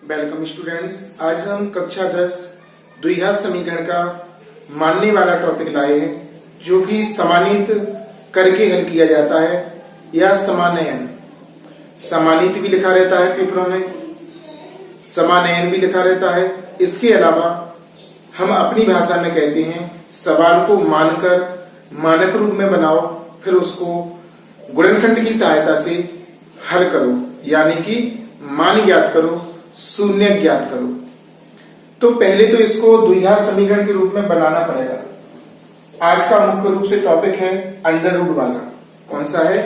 Welcome students. आज हम कक्षा 10 द्विघात समीकरण का मानने वाला टॉपिक लाए हैं, जो कि समानित करके हल किया जाता है या समानयन। समानित भी लिखा रहता है पेपरों में, समानयन भी लिखा रहता है। इसके अलावा हम अपनी भाषा में कहते हैं सवाल को मानकर मानक रूप में बनाओ, फिर उसको गुणनखंड की सहायता से हल करो, यानी कि मान ज्ञात करो, शून्य ज्ञात करो। तो पहले तो इसको द्विघात समीकरण के रूप में बनाना पड़ेगा। आज का मुख्य रूप से टॉपिक है अंडर रूट वाला। कौन सा है?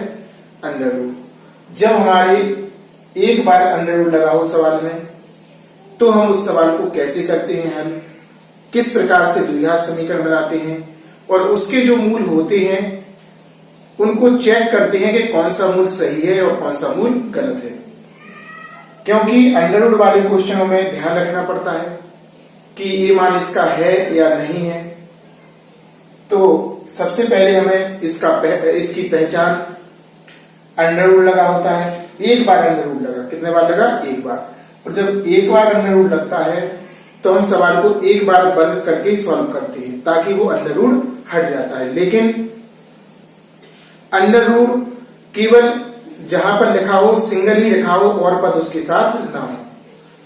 Under root. जब हमारे एक बार अंडर रूट लगा हो सवाल में, तो हम उस सवाल को कैसे करते हैं हल, किस प्रकार से द्विघात समीकरण बनाते हैं, और उसके जो मूल होते हैं उनको चेक करते हैं कि कौन सा मूल सही है और कौन सा मूल गलत है। क्योंकि अंडर रूट वाले क्वेश्चनों में ध्यान रखना पड़ता है कि ये मान इसका है या नहीं है। तो सबसे पहले हमें इसकी पहचान, अंडर रूट लगा होता है। एक बार अंडर रूट लगा, कितने बार लगा? एक बार। और जब एक बार अंडर रूट लगता है तो हम सवाल को एक बार वर्ग करके सॉल्व करते हैं, ताकि वो अंडर रूट हट जाता है। लेकिन अंडर रूट केवल जहां पर लिखा हो सिंगल ही लिखा हो और पद उसके साथ ना हो।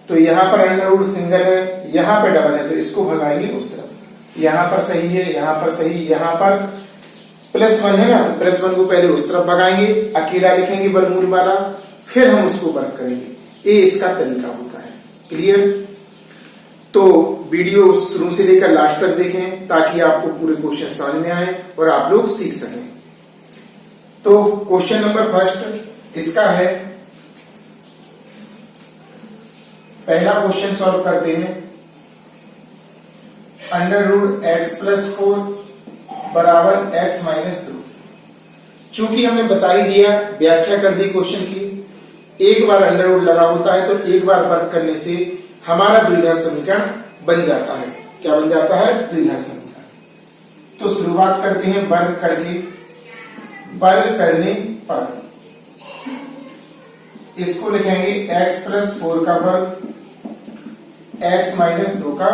तो यहाँ पर अंडर रूट सिंगल है, यहाँ पर डबल है, तो इसको भगाएंगे उस तरफ। यहाँ पर सही है, यहाँ पर सही, यहाँ पर +1 है ना, तो +1 को पहले उस तरफ भगाएंगे, अकेला लिखेंगे वर्गमूल वाला, फिर हम उसको वर्ग करेंगे। ये इसका तरीका होता है। क्लियर? तो वीडियो शुरू से लेकर लास्ट तक देखें, ताकि आपको पूरे क्वेश्चन समझ में आए और आप लोग सीख सकें। तो क्वेश्चन नंबर फर्स्ट इसका है, पहला क्वेश्चन सॉल्व करते हैं। अंडर रूट x+4 बराबर x - 2। चूंकि हमने बता ही दिया, व्याख्या कर दी क्वेश्चन की, एक बार अंडर रूट लगा होता है तो एक बार वर्ग करने से हमारा द्विघात समीकरण बन जाता है। क्या बन जाता है? द्विघात समीकरण। तो शुरुआत करते हैं वर्ग करके। वर्ग करने पर इसको लिखेंगे x+4 का वर्ग, x - 2 का,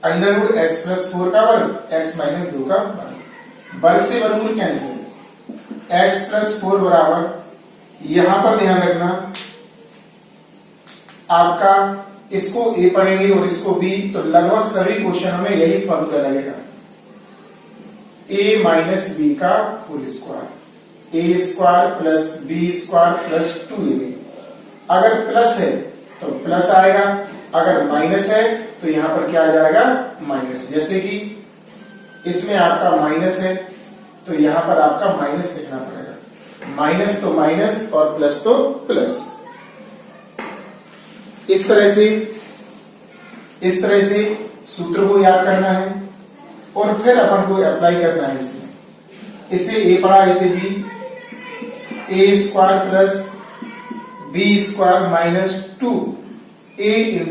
अंडर रूट x+4 का वर्ग, x - 2 का वर्ग। वर्ग से वर्गमूल कैंसिल। x+4 बराबर, यहां पर ध्यान रखना आपका, इसको a पढ़ेंगे और इसको b, तो लगभग सभी क्वेश्चनों में यही फॉर्मूला लगेगा, a - b का whole square, a² + b² + 2ab। अगर प्लस है तो प्लस आएगा, अगर माइनस है तो यहां पर क्या आ जाएगा? माइनस। जैसे कि इसमें आपका माइनस है तो यहां पर आपका माइनस लिखना पड़ेगा। माइनस तो माइनस और प्लस तो प्लस। इस तरह से सूत्र को याद करना है और फिर अपन को अप्लाई करना है इसमें। इसे a पढ़ा, इसे b, a² + b² - 2a ×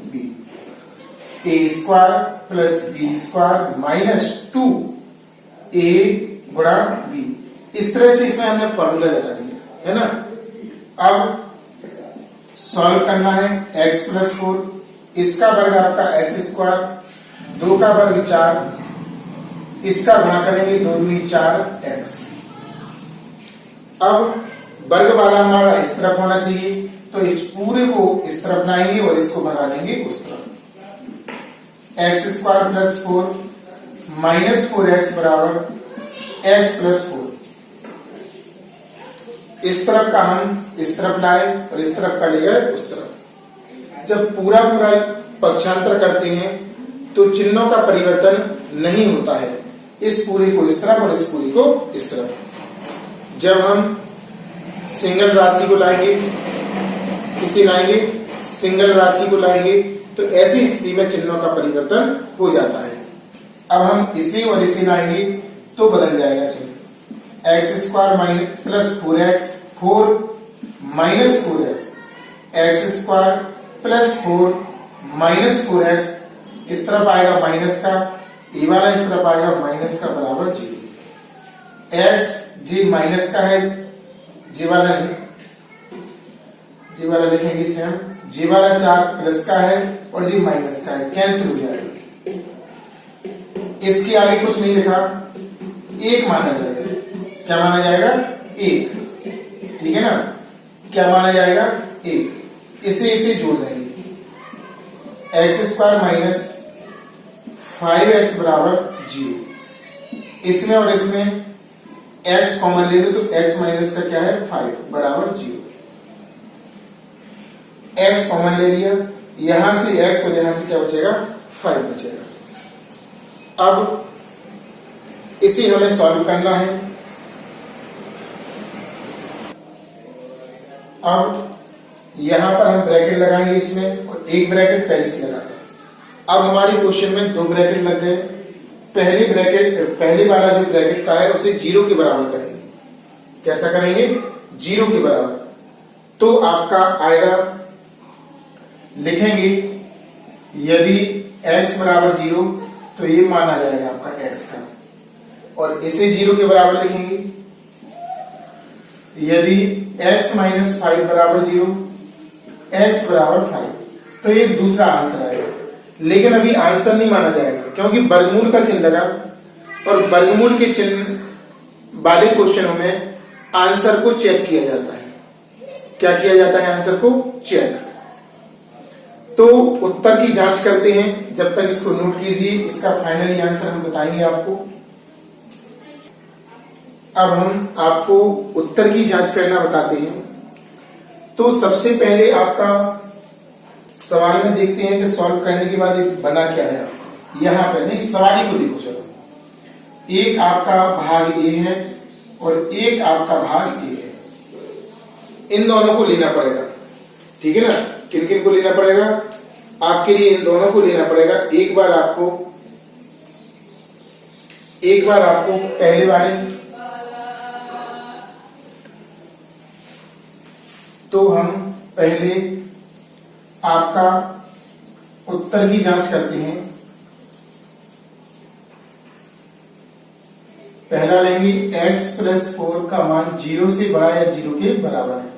b, a² + b² - 2a गुणा b। इस तरह से इसमें हमने फॉर्मूला लगा दिया है ना। अब सॉल्व करना है x+4, इसका वर्ग आपका x², 2 का वर्ग 4, इसका गुणा करेंगे 2 दूनी 4x। अब वर्ग वाला हमारा इस तरफ होना चाहिए, तो इस पूरे को इस तरफ लाएंगे और इसको भगा देंगे उस तरफ। x² + 4 - 4x बराबर x+4। इस तरफ का हम इस तरफ लाए और इस तरफ का ले गए उस तरफ। जब पूरा पक्षांतर करते हैं तो चिन्हों का परिवर्तन नहीं होता है। इस पूरे को इस तरफ और इस पूरी को इस तरफ। जब हम सिंगल राशि को लाएंगे, इसे लाएंगे, सिंगल राशि को लाएंगे, तो ऐसी स्थिति में चिन्हों का परिवर्तन हो जाता है। अब हम इसे और इसे लाएंगे तो बदल जाएगा चिन्ह। x² + 4x, 4 - 4x, x² + 4 - 4x, इस तरफ आएगा माइनस का, ये वाला इस तरफ आएगा माइनस का, बराबर 0। x जी माइनस का है, जी वाला लिखेंगे इसे हम जी वाला 4 प्लस का है और जी माइनस का है, कैंसिल हो जाएगा। इसके आगे कुछ नहीं लिखा, 1 माना जाएगा। क्या माना जाएगा? 1। ठीक है ना, क्या माना जाएगा? 1। इसे जोड़ देंगे, x² माइनस 5x बराबर 0। इसमें और इसमें x कॉमन ले लो तो x माइनस का क्या है? 5 बराबर 0। x कॉमन ले लिया, यहां से x और यहां से क्या बचेगा? 5 बचेगा। अब इसे हमें सॉल्व करना है। अब यहां पर हम ब्रैकेट लगाएंगे इसमें, और एक ब्रैकेट पहले से लगा दें। अब हमारे क्वेश्चन में 2 ब्रैकेट लग गए। पहले वाला जो ब्रैकेट का है उसे 0 के बराबर करेंगे। कैसा करेंगे? 0 के बराबर। तो आपका आएगा, लिखेंगे यदि x बराबर 0 तो ये माना जाएगा आपका x का, और इसे 0 के बराबर लिखेंगे। यदि x माइनस 5 बराबर 0, x बराबर 5, तो ये दूसरा आंसर आएगा। लेकिन अभी आंसर नहीं माना जाएगा, क्योंकि वर्गमूल का चिन्ह लगा, और वर्गमूल के चिन्ह वाले क्वेश्चनों में आंसर को चेक किया जाता है। क्या किया जाता है? आंसर को चेक। तो उत्तर की जांच करते हैं, जब तक इसको नोट कीजिए। इसका फाइनली आंसर हम बताएंगे आपको। अब हम आपको उत्तर की जांच करना बताते हैं। तो सबसे पहले आपका सवाल में देखते हैं कि सॉल्व करने के बाद एक बना क्या है। यहां पर नहीं, सवाल ही को देखो। चलो, एक आपका भाग ए है और एक आपका भाग ए है। इन दोनों को लेना पड़ेगा। ठीक है ना? किन किन को लेना पड़ेगा? आपके लिए इन दोनों को लेना पड़ेगा। एक बार आपको पहले वाले, तो हम पहले आपका उत्तर की जांच करते हैं। पहला लेंगे x प्लस 4 का मान 0 से बड़ा या 0 के बराबर है।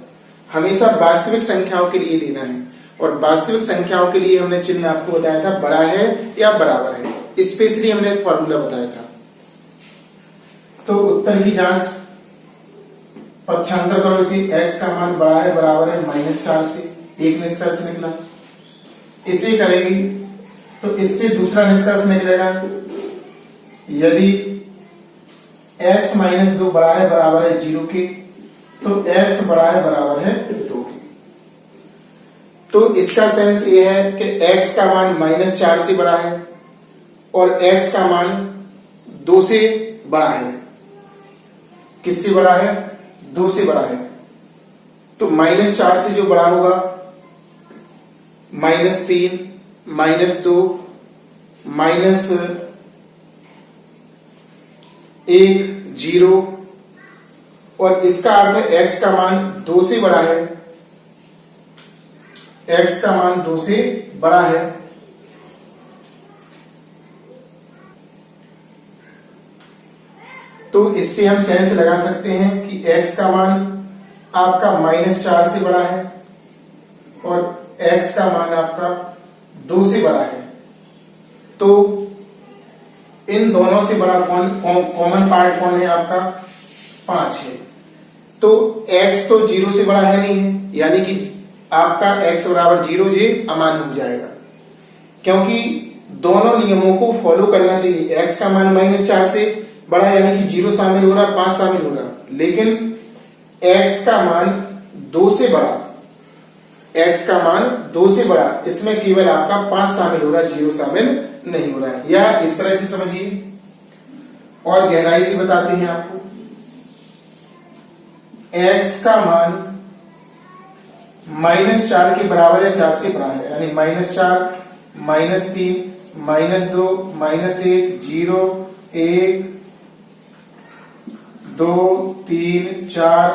हमेशा वास्तविक संख्याओं के लिए लेना है, और वास्तविक संख्याओं के लिए हमने चिन्ह आपको बताया था बड़ा है या बराबर है। स्पेशली हमने एक फॉर्मूला बताया था। तो उत्तर की जांच, पक्षांतर करो इसे, x का मान बड़ा है बराबर है -4 से, एक निष्कर्ष निकला। इसे करेंगे तो इससे दूसरा निष्कर्ष निकलेगा, यदि x माइनस 2 बड़ा है बराबर है 0 के, तो x बड़ा है बराबर है 2 के। तो इसका सेंस ये है कि x का मान -4 से बड़ा है और x का मान 2 से बड़ा है। किससे बड़ा है? 2 से बड़ा है। तो -4 से जो बड़ा होगा, -3, -2, -1, 0, और इसका अर्थ है x का मान 2 से बड़ा है। x का मान 2 से बड़ा है। तो इससे हम सेंस लगा सकते हैं कि x का मान आपका -4 से बड़ा है और x का मान आपका 2 से बड़ा है। तो इन दोनों से बड़ा कॉमन पार्ट कौन है? आपका 5 है। तो x तो 0 से बड़ा है नहीं है, यानी कि आपका x बराबर 0 जे अमान्य हो जाएगा, क्योंकि दोनों नियमों को फॉलो करना चाहिए। x का मान -4 से बड़ा यानी कि 0 शामिल हो रहा, 5 शामिल हो रहा, लेकिन x का मान 2 से बड़ा, x का मान 2 से बड़ा, इसमें केवल आपका 5 शामिल हो रहा है, 0 शामिल नहीं हो रहा है। या इस तरह से समझिए, और गहराई से बताते हैं आपको। x का मान -4 के बराबर या 4 से बड़ा है, यानी -4, -3, -2, -1, 0, 1, 2, 3, 4,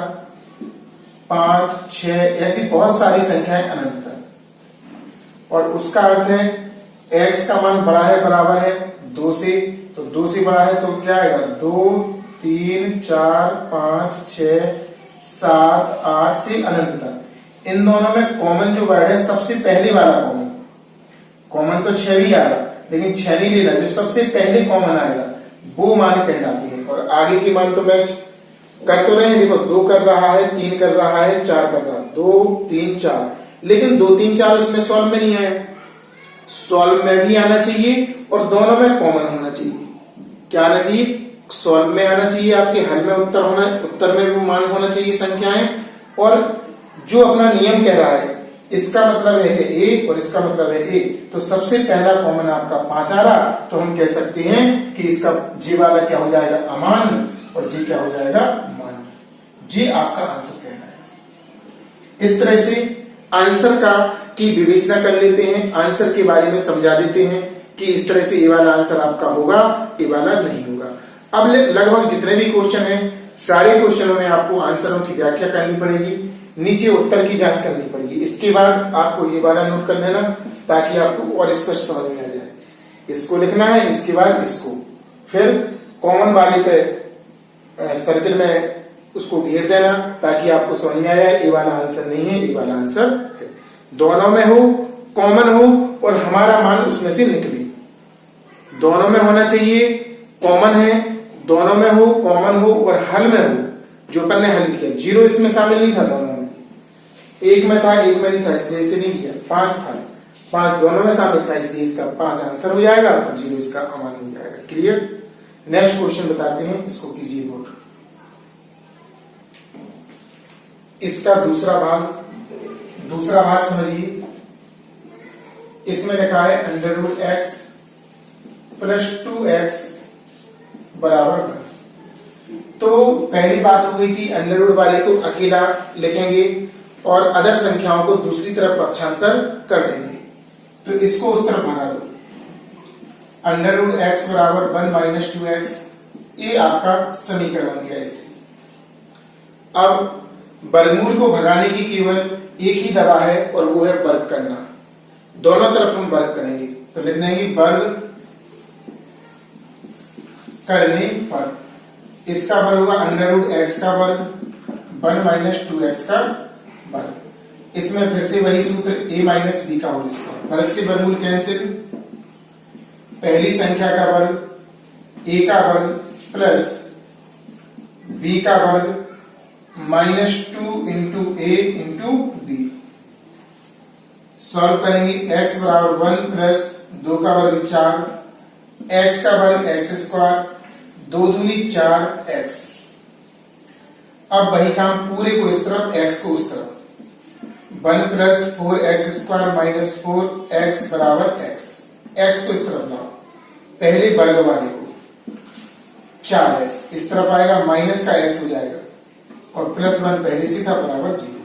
5, 6, ऐसी बहुत सारी संख्याएं अनंत तक। और उसका अर्थ है x का मान बड़ा है बराबर है 2 से, तो 2 से बड़ा है तो क्या आएगा? 2, 3, 4, 5, 6, 7, 8 से अनंत तक। इन दोनों में कॉमन जो वर्ड है, सबसे पहले वाला कॉमन, कॉमन तो 6 भी आ रहा, लेकिन 6 नहीं लेना, जो सबसे पहले कॉमन आएगा वो मान कहलाती है। और आगे के मान तो मैच कर तो रहे हैं, देखो 2 कर रहा है, 3 कर रहा है, 4 कर रहा है, 2 3 4, लेकिन 2 3 4 उसमें सॉल्व में नहीं आया, सॉल्व में भी आना चाहिए और दोनों में कॉमन होना चाहिए। क्या आना चाहिए? सॉल्व में आना चाहिए, आपके हल में उत्तर होना, उत्तर में भी मान होना चाहिए संख्याएं, और जो अपना नियम कह रहा है इसका मतलब है कि ए और इसका मतलब है ए, तो सबसे पहला कॉमन आपका 5 आ रहा, तो हम कह सकते हैं कि इसका जी वाला क्या हो जाएगा? अमान, और जी क्या हो जाएगा? मान। जी आपका आंसर कहना है। इस तरह से आंसर का की विवेचना कर लेते हैं, आंसर के बारे में समझा देते हैं कि इस तरह से ये वाला आंसर आपका होगा, ये वाला नहीं होगा। अब लगभग जितने भी क्वेश्चन हैं, सारे क्वेश्चनों में आपको आंसरों की व्याख्या करनी पड़ेगी, नीचे उत्तर की जांच करनी पड़ेगी। इसके बाद आपको ये वाला नोट कर लेना ताकि आपको और स्पष्ट समझ में आ जाए। इसको लिखना है, इसके बाद इसको, फिर कॉमन वाले पे सर्किल में उसको घेर देना ताकि आपको समझ में आया ये वाला आंसर नहीं है, ये वाला आंसर है। दोनों में हो, कॉमन हो और हमारा मान उसमें से निकले, दोनों में होना चाहिए, कॉमन है, दोनों में हो, कॉमन हो और हल में हो, जो अपन ने हल किया। 0 इसमें शामिल नहीं था, दोनों में, एक में था, एक में नहीं था, इसलिए इसे नहीं किया। 5 था, 5 दोनों में शामिल था, इसलिए इसका 5 आंसर हो जाएगा और 0 इसका अमान हो जाएगा। क्लियर? नेक्स्ट क्वेश्चन बताते हैं, इसको कीजिए नोट। इसका दूसरा भाग समझिए। इसमें लिखा है √x + 2x बराबर 1। तो पहली बात हो गई कि अंडर रूट वाले को अकेला लिखेंगे और अदर संख्याओं को दूसरी तरफ पक्षांतर कर देंगे, तो इसको उस तरफ भगा दो। √x बराबर 1 - 2x, ये आपका समीकरण बन गया इससे। अब वर्गमूल को भगाने की केवल एक ही दवा है और वो है वर्ग करना। दोनों तरफ हम वर्ग करेंगे, तो लिख देंगे वर्ग करने पर। इसका वर्ग होगा √x का वर्ग 1 - 2x का वर्ग। इसमें फिर से वही सूत्र a - b का होल स्क्वायर, वर्ग से वर्गमूल कैंसिल, पहली संख्या का वर्ग a का वर्ग प्लस b का वर्ग -2 × a × b। सॉल्व करेंगे, x बराबर 1 प्लस 2 का वर्ग 4, x का वर्ग x², 2 दूनी 4x। अब वही काम पूरे को इस तरफ, x को उस तरफ, 1 प्लस 4x² - 4x बराबर x। x को इस तरफ लाओ, पहले वर्ग वाले को 4x इस तरफ आएगा, माइनस का x हो जाएगा और +1 पहले से था बराबर 0।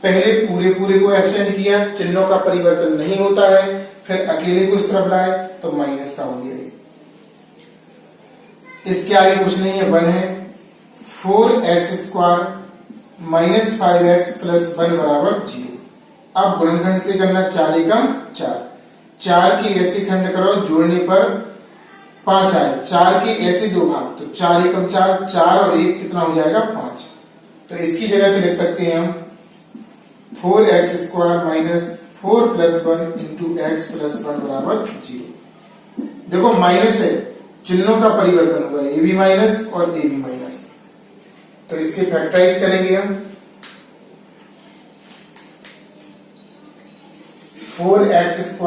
पहले पूरे को एक्सचेंज किया, चिन्हों का परिवर्तन नहीं होता है, फिर अकेले को इस तरफ लाए तो माइनस का हो गया। इसके आगे कुछ नहीं है, 1 है, 4x² - 5x + 1 बराबर 0। अब गुणनखंड से करना, 4 एकम 4, 4 के ऐसे खंड करो, जोड़ने पर 5 आए, 4 के ऐसे 2 भाग, तो 4 एकम 4, 4 और 1 कितना हो जाएगा? 5। तो इसकी जगह पे लिख सकते हैं हम 4x² - 4 + 1 × x + 1 बराबर 0। देखो माइनस है, चिन्हों का परिवर्तन हुआ, ए बी माइनस और ए बी माइनस, तो इसके फैक्टराइज करेंगे हम। 4x² -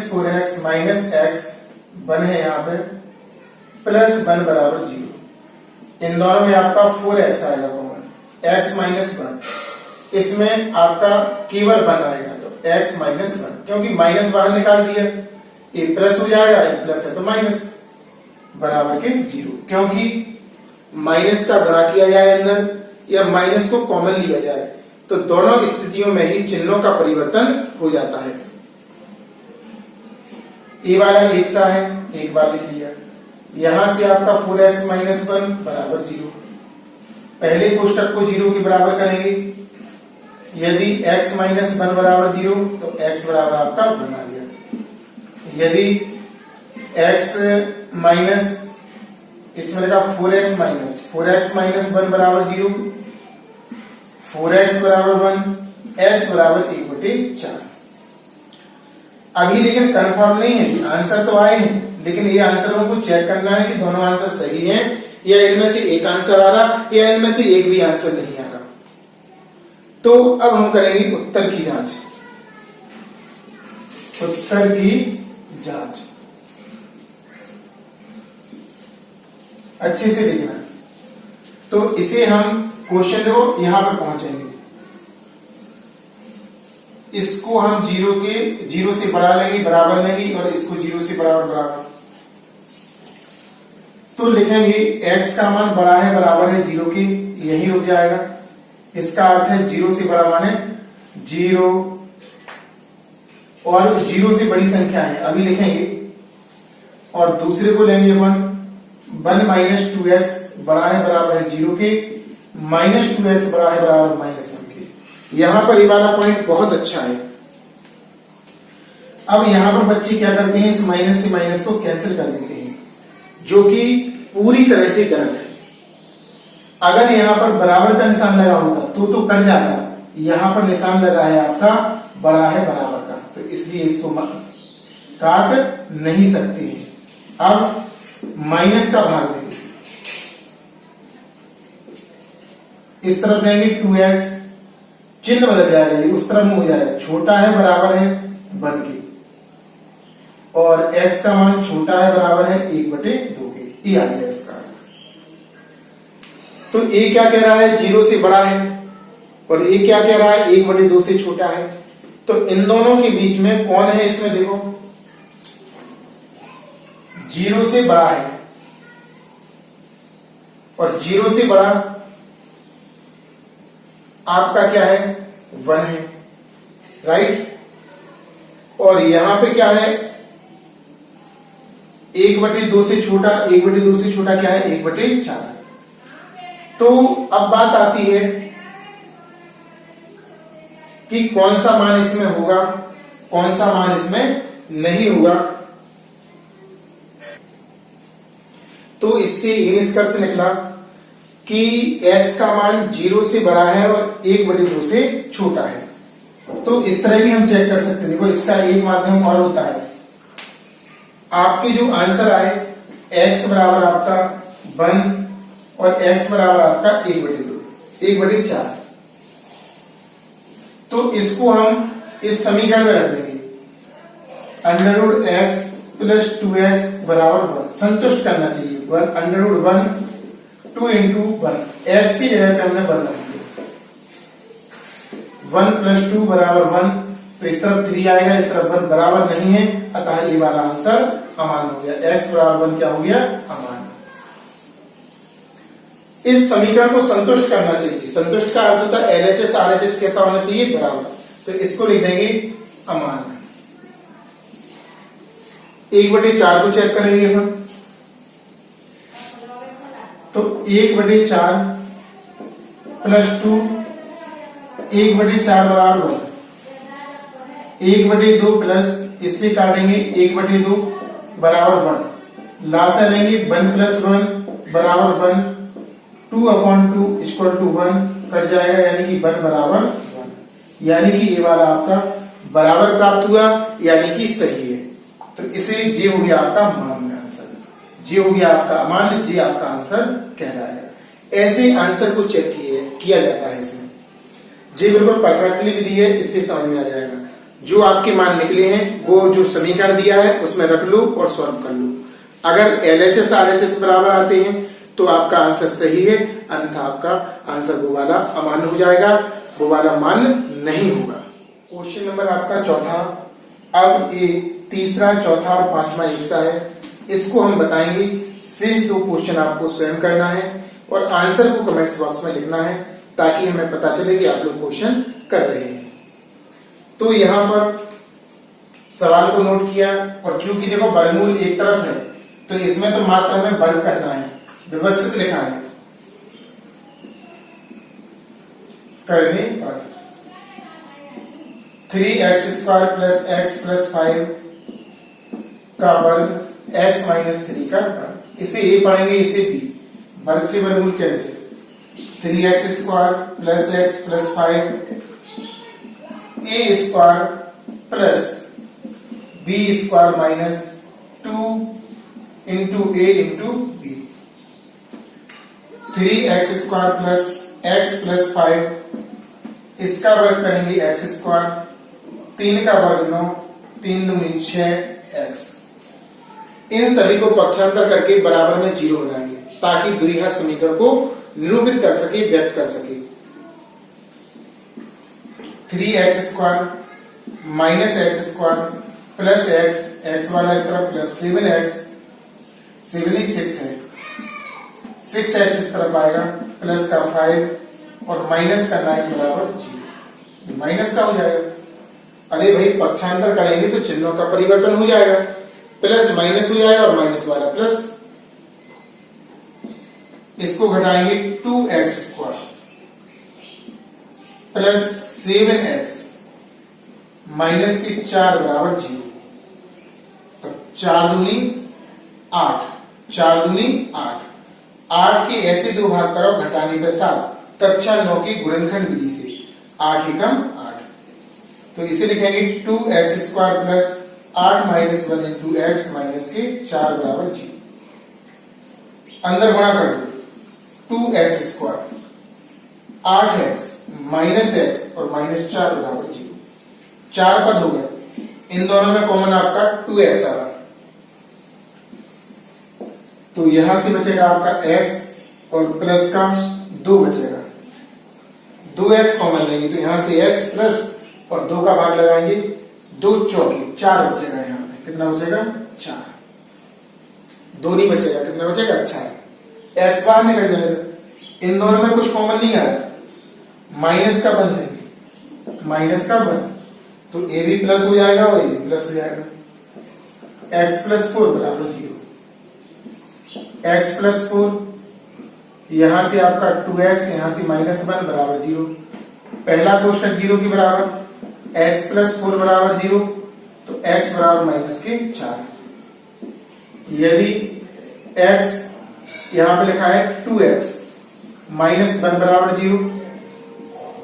4x - x 1 है यहाँ पे, + 1 बराबर 0। इन दोनों में आपका 4x आएगा कॉमन, x - 1, इसमें आपका केवल 1 आएगा, तो x - 1, क्योंकि माइनस बाहर निकाल दिया, ये प्लस हो जाएगा, ये प्लस है तो माइनस, बराबर के 0। क्योंकि माइनस का गुणा किया जाए अंदर या माइनस को कॉमन लिया जाए, तो दोनों स्थितियों में ही चिन्हों का परिवर्तन हो जाता है। ए वाला एक सा है, एक बार लिख लिया, यहां से आपका 4x - 1 बराबर 0। पहले कोष्टक को 0 के बराबर करेंगे, यदि x - 1 बराबर 0 तो x बराबर आपका 1 आ गया। यदि x माइनस, इसमें लगा 4x - 1 बराबर 0, 4x बराबर 1, x बराबर 1/4। अभी लेकिन कंफर्म नहीं है कि आंसर तो आए हैं, लेकिन ये आंसर हमको चेक करना है कि दोनों आंसर सही हैं या इनमें से एक आंसर आ रहा या इनमें से एक भी आंसर नहीं आ रहा। तो अब हम करेंगे उत्तर की जांच। उत्तर की जांच अच्छे से देखना। तो इसे हम क्वेश्चन देखो यहां पर पहुंचेंगे, इसको हम जीरो से बड़ा लेंगे, बराबर लेंगे, और इसको 0 से बराबर। तो लिखेंगे x का मान बड़ा है बराबर है 0 के, यही रुक जाएगा। इसका अर्थ है 0 से बड़ा माने 0, और 0 से बड़ी संख्या है अभी लिखेंगे, और दूसरे को लेंगे 1 माइनस 2x बड़ा है बराबर है 0 के, माइनस 2x बड़ा है बराबर -1 के। यहां पर ये वाला पॉइंट बहुत अच्छा है। अब यहां पर बच्चे क्या करते हैं, इस माइनस से माइनस को कैंसिल कर देते हैं, जो कि पूरी तरह से गलत है। अगर यहां पर बराबर का निशान लगा होता तो कट जाता, यहां पर निशान लगा है आपका बड़ा है बराबर का, तो इसलिए इसको काट नहीं सकते हैं। अब माइनस का भाग देंगे, इस तरफ देंगे 2x, चिन्ह बदल जाएगा, ये उस तरफ हो जाएगा, छोटा है बराबर है 1 के, और x का मान छोटा है बराबर है 1/2 के। ये आ गया इसका। तो a क्या कह रहा है, 0 से बड़ा है, और a क्या कह रहा है, 1/2 से छोटा है। तो इन दोनों के बीच में कौन है, इसमें देखो 0 से बड़ा है, और 0 से बड़ा आपका क्या है, 1 है, राइट। और यहां पे क्या है, 1/2 से छोटा, 1/2 से छोटा क्या है, 1/4। तो अब बात आती है कि कौन सा मान इसमें होगा, कौन सा मान इसमें नहीं होगा। तो इससे ये निष्कर्ष निकला कि x का मान 0 से बड़ा है और 1/2 से छोटा है। तो इस तरह भी हम चेक कर सकते हैं। देखो इसका एक माध्यम और होता है, आपके जो आंसर आए x बराबर आपका 1 और x बराबर आपका 1/4, तो इसको हम इस समीकरण में रख देंगे, √x + 2x बराबर 1 संतुष्ट करना चाहिए। 1 2 into 1, x की जगह पे हमने 1 रख दिया, 1 + 2 बराबर 1, तो इस तरफ 3 आएगा, इस तरफ 1 बराबर नहीं है, अतः ये वाला आंसर अमान्य हो गया। x बराबर 1 क्या हो गया, अमान्य। इस समीकरण को संतुष्ट करना चाहिए। संतुष्ट का अर्थ होता है LHS RHS कैसा होना चाहिए, बराबर। तो इसको लिख देंगे अमान्य। 1/4 को चेक करेंगे हम, तो 1/4 + 2, 1/4 बराबर 1, 1/2 प्लस इससे काटेंगे 1/2 बराबर 1, लासा लेंगे 1 + 1 बराबर 1, 2/2 = 1 कट जाएगा, यानी कि 1 बराबर 1, यानी कि ये वाला आपका बराबर प्राप्त हुआ, यानी कि सही है। तो इसे जे हो गया आपका मान्य आंसर, जे हो गया आपका अमान्य, जे आपका आंसर कहलाएगा। ऐसे आंसर को चेक किया जाता है इसमें। जे बिल्कुल परफेक्टली भी दी है, इससे समझ में आ जाएगा। जो आपके मान निकले हैं वो जो समीकरण दिया है उसमें रख लो और सॉल्व कर लो। अगर LHS RHS बराबर आते हैं तो आपका आंसर सही है, अन्यथा आपका आंसर वो वाला अमान्य हो जाएगा, वो वाला मान्य नहीं होगा। क्वेश्चन नंबर आपका चौथा। अब ये तीसरा, चौथा और पांचवा एक सा है, इसको हम बताएंगे। शेष 2 क्वेश्चन आपको स्वयं करना है और आंसर को कमेंट्स बॉक्स में लिखना है, ताकि हमें पता चले कि आप लोग क्वेश्चन कर रहे हैं। तो यहां पर सवाल को नोट किया, और चूंकि देखो वर्गमूल एक तरफ है तो इसमें तो मात्रा में वर्ग करना है, व्यवस्थित लिखा है। करने पर 3x² + x + 5 का वर्ग x - 3 का वर्ग, इसे a पढ़ेंगे, इसे b, वर्ग से वर्गमूल कैसे, 3x square plus x plus 5 a square plus b square minus 2 into a into b। 3x square plus x plus 5 इसका वर्ग करेंगे x स्क्वायर, 3 का वर्ग 9, 3 दूनी 6x। इन सभी को पक्षांतर करके बराबर में 0 बनाएंगे ताकि द्विघात समीकरण को निरूपित कर सके, व्यक्त कर सके। 3x square minus x square plus x वाला इस तरफ प्लस 7x, 7 ही 6 है, 6x इस तरफ आएगा प्लस का 5 और माइनस का 9 बराबर 0। माइनस का हो जाएगा। अरे भाई पक्षांतर करेंगे तो चिन्हों का परिवर्तन हो जाएगा, प्लस माइनस हो जाएगा और माइनस वाला प्लस। इसको घटाएंगे 2x square plus 7x minus की 4 बराबर 0। तो 4 दूनी 8, 4 दूनी 8, 8 के ऐसे दो भाग करो घटाने पे 7, कक्षा 9 की गुणनखंड विधि से 8 एकम 8। तो इसे लिखेंगे 2x square plus 8 minus 1 into x minus के 4 बराबर 0। अंदर गुणा कर दो 2x square 8x minus x और माइनस 4 बराबर 0। 4 पद हो गए, इन दोनों में कॉमन आपका 2x आ रहा है, तो यहां से बचेगा आपका x और प्लस का 2 बचेगा। 2x कॉमन लेंगे तो यहां से x प्लस और 2 का भाग लगाएंगे, 2 चौके 4 बचेगा। यहां पे कितना बचेगा 4, 2 नहीं बचेगा, कितना बचेगा 4। x बाहर निकल जाएगा, इन दोनों में कुछ कॉमन नहीं आ रहा, माइनस का 1 लेंगे, माइनस का 1 तो a भी प्लस हो जाएगा और a भी प्लस हो जाएगा। x प्लस 4 बराबर 0, x प्लस 4 यहां से आपका 2x, यहां से माइनस 1 बराबर 0। पहला कोष्टक 0 के बराबर, x प्लस 4 बराबर 0 तो x बराबर माइनस के 4। यदि x यहां पे लिखा है 2x माइनस 1 बराबर 0,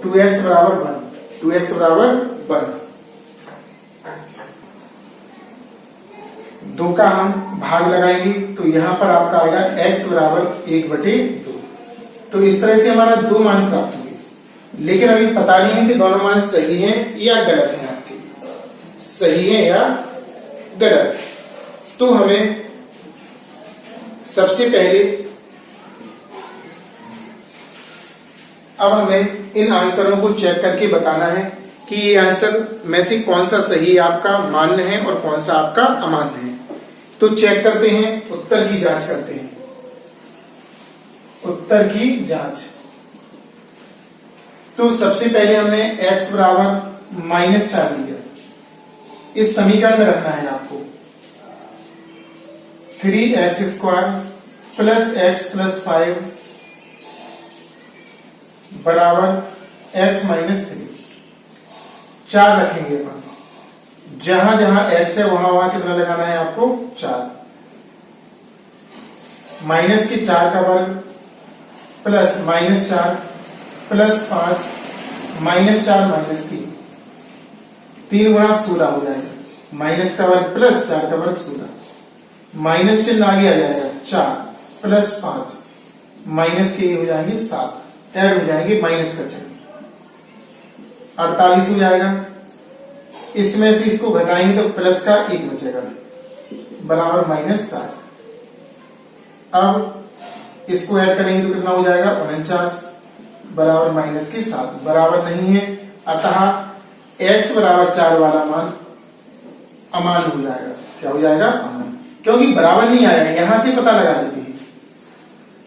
2x बराबर 1, 2x बराबर 1। 2 का हम भाग लगाएंगे तो यहां पर आपका आएगा x बराबर 1/2। तो इस तरह से हमारा 2 मान प्राप्त हुए, लेकिन अभी पता नहीं है कि दोनों मान सही हैं या गलत हैं, आपके सही है या गलत। तो हमें सबसे पहले अब हमें इन आंसरों को चेक करके बताना है कि ये आंसर में से कौन सा सही आपका मान्य है और कौन सा आपका अमान्य है। तो चेक करते हैं, उत्तर की जांच करते हैं। उत्तर की जांच, तो सबसे पहले हमने x बराबर -4 लिया, इस समीकरण में रखना है आपको। 3x square plus x plus 5 बराबर x माइनस 3, 4 रखेंगे अपन, जहां जहां x है वहां वहां कितना लगाना है आपको 4। माइनस के 4 का वर्ग प्लस -4 प्लस 5 -4 -3, 3 गुणा 16 हो जाएगा, माइनस का वर्ग प्लस 4 का वर्ग 16, माइनस चिन्ह आगे आ जाएगा 4 प्लस 5 माइनस के हो जाएंगे 7, ऐड हो जाएंगे माइनस का चिन्ह, 48 हो जाएगा। इसमें से इसको घटाएंगे तो प्लस का 1 बचेगा बराबर -7। अब इसको ऐड करेंगे तो कितना हो जाएगा 49 बराबर माइनस के 7, बराबर नहीं है, अतः x बराबर 4 वाला मान अमान्य हो जाएगा। क्या हो जाएगा अमान्य, क्योंकि बराबर नहीं आया। यहां से पता लगा लेते हैं,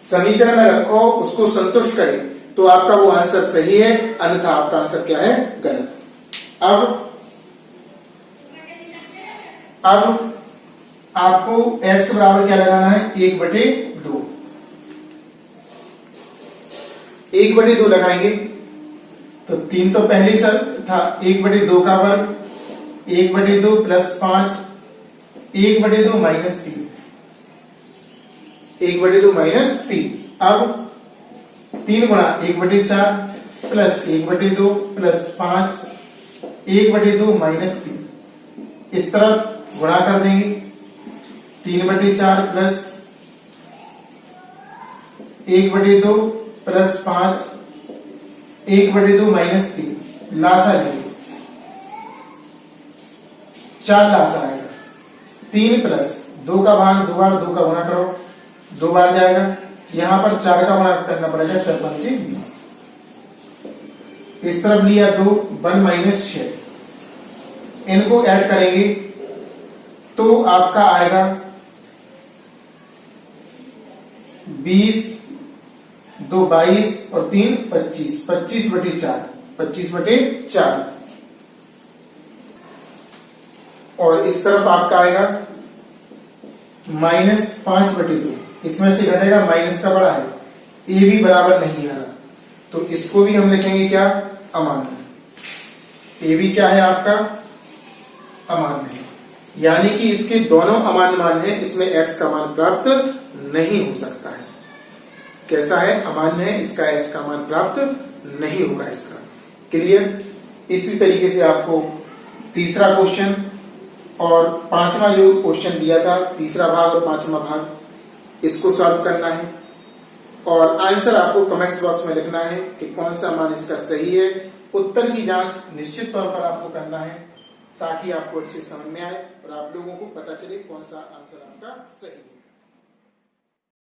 समीकरण में रखो, उसको संतुष्ट करे तो आपका वो आंसर सही है, अन्यथा आपका आंसर क्या है गलत। अब आपको x बराबर क्या लगाना है 1/2, 1/2 लगाएंगे तो 3 तो पहले ही था, 1/2 का वर्ग 1/2 प्लस 5 1/2 माइनस 3, 1/2 माइनस 3। अब 3 गुणा 1/4 प्लस 1/2 प्लस 5 1/2 माइनस 3। इस तरफ गुणा कर देंगे 3/4 प्लस 1/2 प्लस 5 1/2 माइनस 3। लासा लीजिए 4 लासा आएगा। 3 प्लस 2 का भाग 2 बार 2 का गुणा करो 2 बार जाएगा। यहां पर 4 का गुणा करना पड़ेगा 4 पंचे 20। इस तरफ लिया 2 1 माइनस 6। इनको ऐड करेंगे तो आपका आएगा 20 2 22 और 3 25 25/4 25/4। और इस तरफ आपका आएगा -5/2। इसमें से घटेगा माइनस का बड़ा है ए भी बराबर नहीं आ रहा तो इसको भी हम लिखेंगे क्या अमान्य। ए भी क्या है आपका अमान्य है, यानी कि इसके दोनों अमान्य मान है, इसमें x का मान प्राप्त नहीं हो सकता है। कैसा है अमान्य है, इसका x का मान प्राप्त नहीं होगा इसका। क्लियर। इसी तरीके से आपको तीसरा क्वेश्चन और पांचवा जो क्वेश्चन दिया था तीसरा भाग और पांचवा भाग इसको सॉल्व करना है और आंसर आपको कमेंट्स बॉक्स में लिखना है कि कौन सा मान इसका सही है। उत्तर की जांच निश्चित तौर पर आपको करना है ताकि आपको अच्छे समझ में आए और आप लोगों को पता चले कौन सा आंसर आपका सही है।